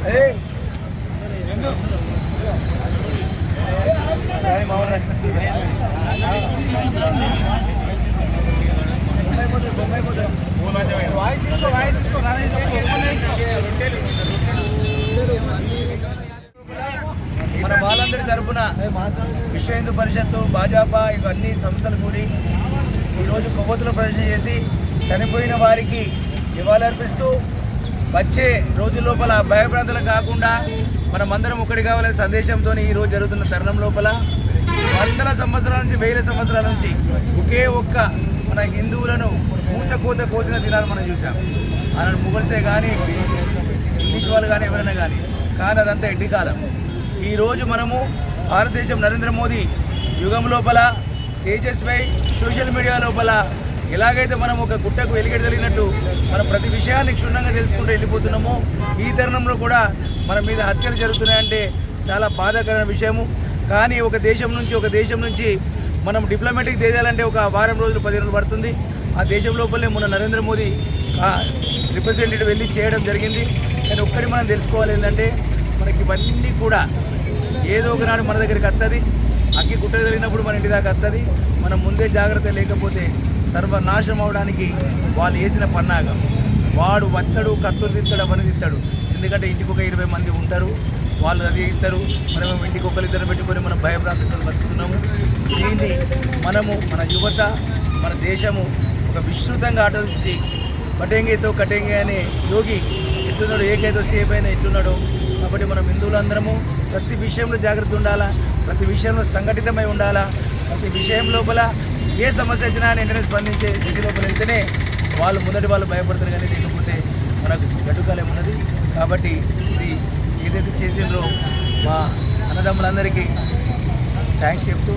మన వాళ్ళందరి తరఫున విశ్వ హిందూ పరిషత్తు, భాజపా ఇవన్నీ సంస్థలు కూడి ఈరోజు కొవ్వొత్తుల ప్రదర్శన చేసి చనిపోయిన వారికి నివాళులర్పిస్తూ వచ్చే రోజు లోపల భయభ్రాంతులు కాకుండా మనమందరం ఒకటి కావాలనే సందేశంతో ఈరోజు జరుగుతున్న తరుణం లోపల వందల సంవత్సరాల నుంచి, వేల సంవత్సరాల నుంచి ఒకే ఒక్క మన హిందువులను పూచకోత కోసిన దినాలు మనం చూసాం. అలాంటి ముగల్సే కానీ, ఇంగ్లీష్ వాళ్ళు కానీ, ఎవరైనా కానీ అదంతా ఎండికాలం. ఈరోజు మనము భారతదేశం నరేంద్ర మోదీ యుగం లోపల, తేజస్వై సోషల్ మీడియా లోపల ఎలాగైతే మనం ఒక గుట్టకు వెలిగడి తెలిగినట్టు మనం ప్రతి విషయాన్ని క్షుణ్ణంగా తెలుసుకుంటూ వెళ్ళిపోతున్నామో, ఈ తరుణంలో కూడా మన మీద హత్యలు జరుగుతున్నాయంటే చాలా బాధాకరమైన విషయము. కానీ ఒక దేశం నుంచి మనం డిప్లొమాటిక్ దేశాలంటే ఒక వారం రోజులు, 10 రోజులు పడుతుంది. ఆ దేశం లోపలనే మన నరేంద్ర మోదీ రిప్రజెంటేటివ్ వెళ్ళి చేయడం జరిగింది. కానీ ఒక్కటి మనం తెలుసుకోవాలి ఏంటంటే, మనకి ఇవన్నీ కూడా ఏదో ఒకనాడు మన దగ్గరికి వస్తుంది. అగ్గి గుట్ట జరిగినప్పుడు మన ఇంటి దాకా వస్తుంది. మనం ముందే జాగ్రత్త లేకపోతే సర్వనాశనం అవడానికి వాళ్ళు వేసిన పన్నాగం. వాడు వత్తడు, కత్తులు తిత్తాడు, అవన్నీ తిత్తాడు. ఎందుకంటే ఇంటికి ఒక 20 మంది ఉంటారు, వాళ్ళు అది ఇస్తారు. మనమేమో ఇంటికి ఒకరిద్దరు పెట్టుకొని మనం భయభ్రాంతులతో బతుకుతున్నాము. దీన్ని మనము, మన యువత, మన దేశము ఒక విస్తృతంగా ఆలోచించి కటేంగేతో కటేంగే అనే యోగి ఎట్లున్నాడు, ఏకైతో సేఫ్ అయినా ఎట్లున్నాడు. కాబట్టి మనం హిందువులందరము ప్రతి విషయంలో జాగ్రత్త ఉండాలా, ప్రతి విషయంలో సంఘటితమై ఉండాలా. ప్రతి విషయం లోపల ఏ సమస్య వచ్చినా వెంటనే స్పందించే దిశ లోపల వెళ్తేనే వాళ్ళు భయపడతారు. కానీ లేకపోతే మనకు గడ్డుకాలం ఉన్నది. కాబట్టి ఇది ఏదైతే చేసిండ్రో మా అన్నదమ్ములందరికీ థ్యాంక్స్ చెప్తూ